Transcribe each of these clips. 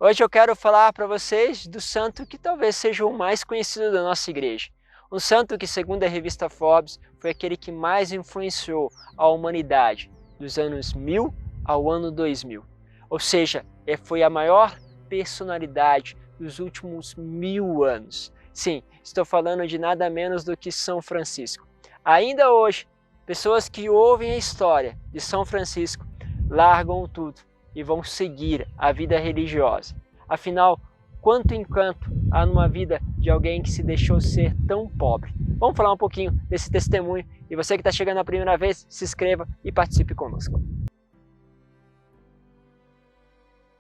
Hoje eu quero falar para vocês do santo que talvez seja o mais conhecido da nossa igreja. Um santo que, segundo a revista Forbes, foi aquele que mais influenciou a humanidade dos anos 1000 ao ano 2000. Ou seja, foi a maior personalidade dos últimos 1000 anos. Sim, estou falando de nada menos do que São Francisco. Ainda hoje, pessoas que ouvem a história de São Francisco largam tudo e vão seguir a vida religiosa. Afinal, quanto encanto há numa vida de alguém que se deixou ser tão pobre? Vamos falar um pouquinho desse testemunho e você que está chegando a primeira vez, se inscreva e participe conosco.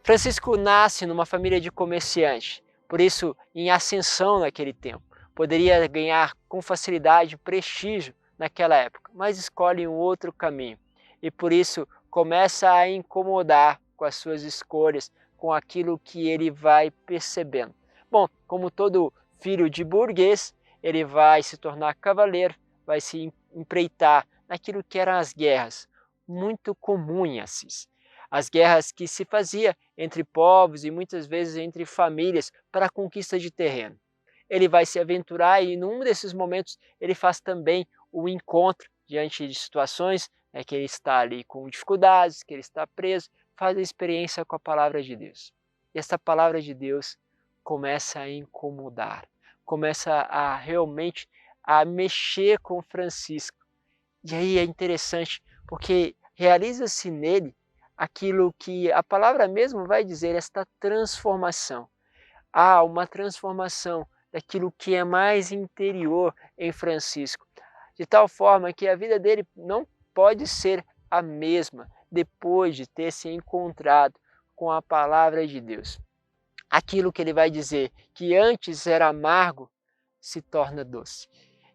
Francisco nasce numa família de comerciantes, por isso em ascensão naquele tempo. Poderia ganhar com facilidade prestígio naquela época, mas escolhe um outro caminho e por isso começa a incomodar com as suas escolhas, com aquilo que ele vai percebendo. Bom, como todo filho de burguês, ele vai se tornar cavaleiro, vai se empreitar naquilo que eram as guerras, muito comum em Assis. As guerras que se fazia entre povos e muitas vezes entre famílias para a conquista de terreno. Ele vai se aventurar e num desses momentos ele faz também o encontro diante de situações que ele está ali com dificuldades, que ele está preso, faz a experiência com a palavra de Deus. E essa palavra de Deus começa a incomodar, começa a realmente a mexer com Francisco. E aí é interessante, porque realiza-se nele aquilo que a palavra mesmo vai dizer, esta transformação. Há uma transformação daquilo que é mais interior em Francisco, de tal forma que a vida dele não pode ser a mesma depois de ter se encontrado com a palavra de Deus. Aquilo que ele vai dizer que antes era amargo se torna doce.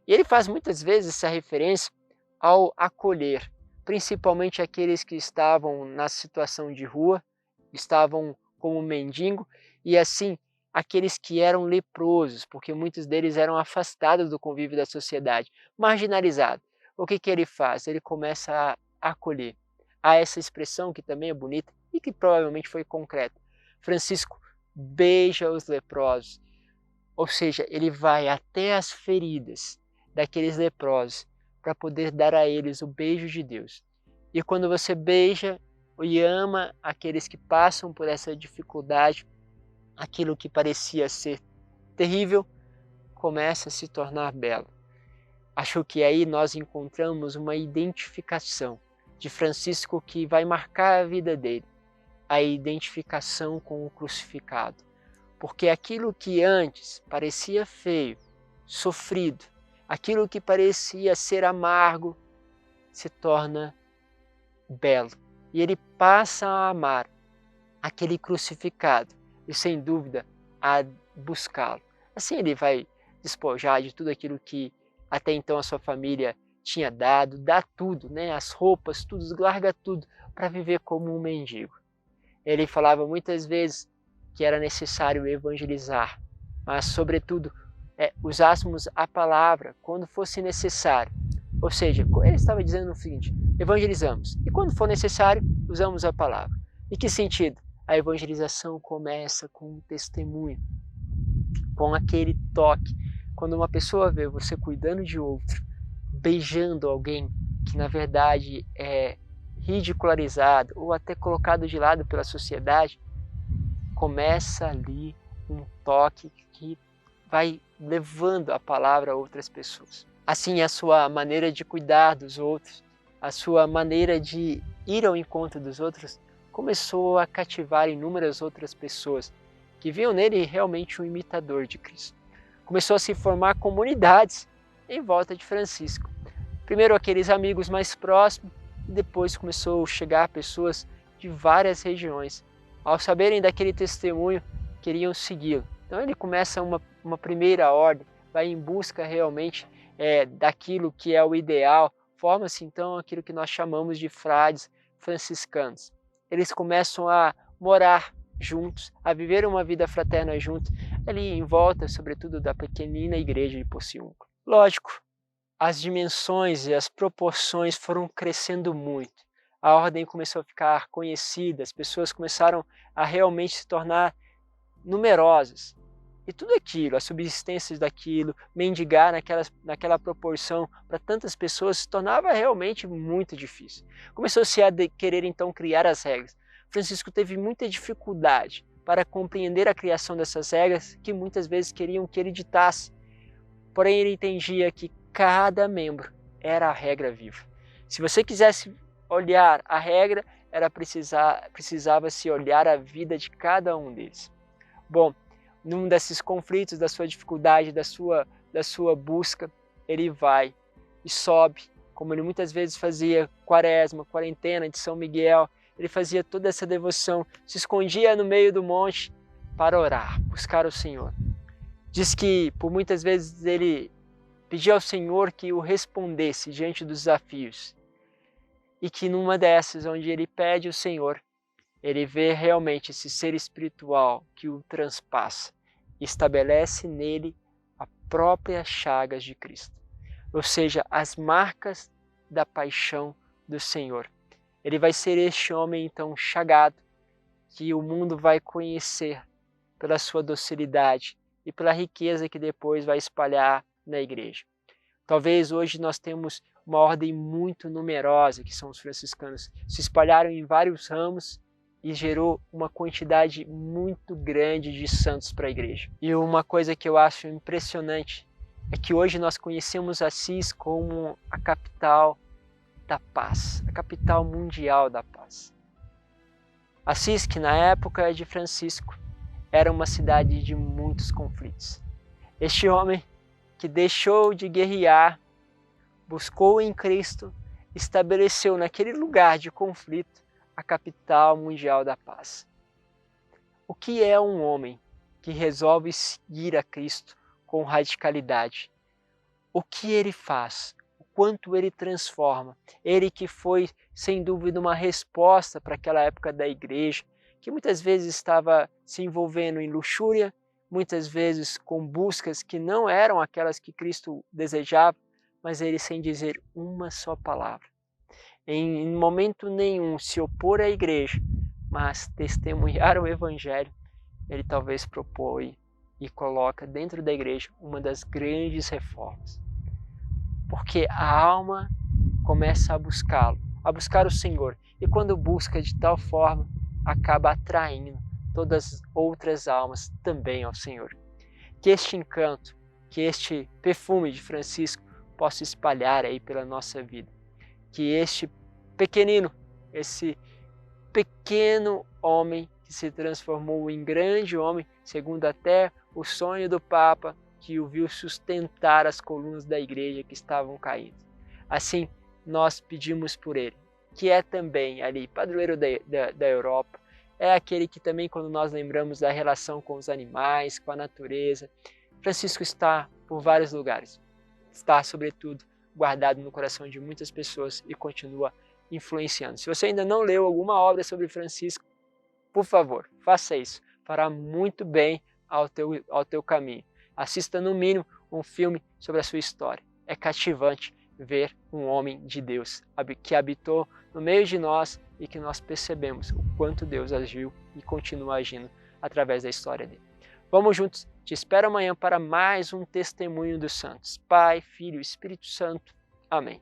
E ele faz muitas vezes essa referência ao acolher, principalmente aqueles que estavam na situação de rua, estavam como mendigo e assim aqueles que eram leprosos, porque muitos deles eram afastados do convívio da sociedade, marginalizados. O que ele faz? Ele começa a acolher. Há essa expressão que também é bonita e que provavelmente foi concreta. Francisco beija os leprosos, ou seja, ele vai até as feridas daqueles leprosos para poder dar a eles o beijo de Deus. E quando você beija e ama aqueles que passam por essa dificuldade, aquilo que parecia ser terrível começa a se tornar belo. Acho que aí nós encontramos uma identificação de Francisco que vai marcar a vida dele, a identificação com o crucificado. Porque aquilo que antes parecia feio, sofrido, aquilo que parecia ser amargo, se torna belo. E ele passa a amar aquele crucificado e, sem dúvida, a buscá-lo. Assim ele vai despojar de tudo aquilo que até então a sua família tinha dado, dá tudo, né? As roupas, tudo, larga tudo para viver como um mendigo. Ele falava muitas vezes que era necessário evangelizar, mas sobretudo usássemos a palavra quando fosse necessário. Ou seja, ele estava dizendo o seguinte: evangelizamos e quando for necessário usamos a palavra. Em que sentido? A evangelização começa com um testemunho, com aquele toque. Quando uma pessoa vê você cuidando de outro, beijando alguém que na verdade é ridicularizado ou até colocado de lado pela sociedade, começa ali um toque que vai levando a palavra a outras pessoas. Assim, a sua maneira de cuidar dos outros, a sua maneira de ir ao encontro dos outros, começou a cativar inúmeras outras pessoas que viam nele realmente um imitador de Cristo. Começou a se formar comunidades em volta de Francisco. Primeiro aqueles amigos mais próximos, e depois começou a chegar pessoas de várias regiões. Ao saberem daquele testemunho, queriam segui-lo. Então ele começa uma primeira ordem, vai em busca realmente daquilo que é o ideal, forma-se então aquilo que nós chamamos de frades franciscanos. Eles começam a morar juntos, a viver uma vida fraterna juntos, ali em volta, sobretudo, da pequenina igreja de Pociúncula. Lógico, as dimensões e as proporções foram crescendo muito. A ordem começou a ficar conhecida, as pessoas começaram a realmente se tornar numerosas. E tudo aquilo, as subsistências daquilo, mendigar naquela proporção para tantas pessoas se tornava realmente muito difícil. Começou-se a querer então criar as regras. Francisco teve muita dificuldade para compreender a criação dessas regras que muitas vezes queriam que ele ditasse. Porém, ele entendia que cada membro era a regra viva. Se você quisesse olhar a regra, precisava se olhar a vida de cada um deles. Bom, num desses conflitos, da sua dificuldade, da sua busca, ele vai e sobe, como ele muitas vezes fazia, quaresma, quarentena de São Miguel, ele fazia toda essa devoção, se escondia no meio do monte para orar, buscar o Senhor. Diz que por muitas vezes ele pedia ao Senhor que o respondesse diante dos desafios, e que numa dessas, onde ele pede ao Senhor, ele vê realmente esse ser espiritual que o transpassa e estabelece nele a própria chagas de Cristo, ou seja, as marcas da paixão do Senhor. Ele vai ser este homem então chagado, que o mundo vai conhecer pela sua docilidade e pela riqueza que depois vai espalhar na igreja. Talvez hoje nós temos uma ordem muito numerosa, que são os franciscanos, se espalharam em vários ramos e gerou uma quantidade muito grande de santos para a igreja. E uma coisa que eu acho impressionante é que hoje nós conhecemos Assis como a capital da paz, a capital mundial da paz. Assis, que na época de Francisco era uma cidade de muitos conflitos. Este homem que deixou de guerrear, buscou em Cristo, estabeleceu naquele lugar de conflito a capital mundial da paz. O que é um homem que resolve seguir a Cristo com radicalidade? O que ele faz? O quanto ele transforma? Ele que foi, sem dúvida, uma resposta para aquela época da igreja, que muitas vezes estava se envolvendo em luxúria, muitas vezes com buscas que não eram aquelas que Cristo desejava, mas ele sem dizer uma só palavra. Em momento nenhum se opor à igreja, mas testemunhar o Evangelho, ele talvez propõe e coloca dentro da igreja uma das grandes reformas. Porque a alma começa a buscá-lo, a buscar o Senhor, e quando busca de tal forma, acaba atraindo todas as outras almas também ao Senhor. Que este encanto, que este perfume de Francisco possa espalhar aí pela nossa vida. Que este pequenino, esse pequeno homem que se transformou em grande homem, segundo até o sonho do Papa, que o viu sustentar as colunas da igreja que estavam caídas. Assim, nós pedimos por ele, que é também ali, padroeiro da Europa, é aquele que também, quando nós lembramos da relação com os animais, com a natureza, Francisco está por vários lugares. Está, sobretudo, guardado no coração de muitas pessoas e continua influenciando. Se você ainda não leu alguma obra sobre Francisco, por favor, faça isso. Fará muito bem ao teu caminho. Assista, no mínimo, um filme sobre a sua história. É cativante ver um homem de Deus que habitou no meio de nós e que nós percebemos o quanto Deus agiu e continua agindo através da história dele. Vamos juntos, te espero amanhã para mais um testemunho dos santos. Pai, Filho e Espírito Santo. Amém.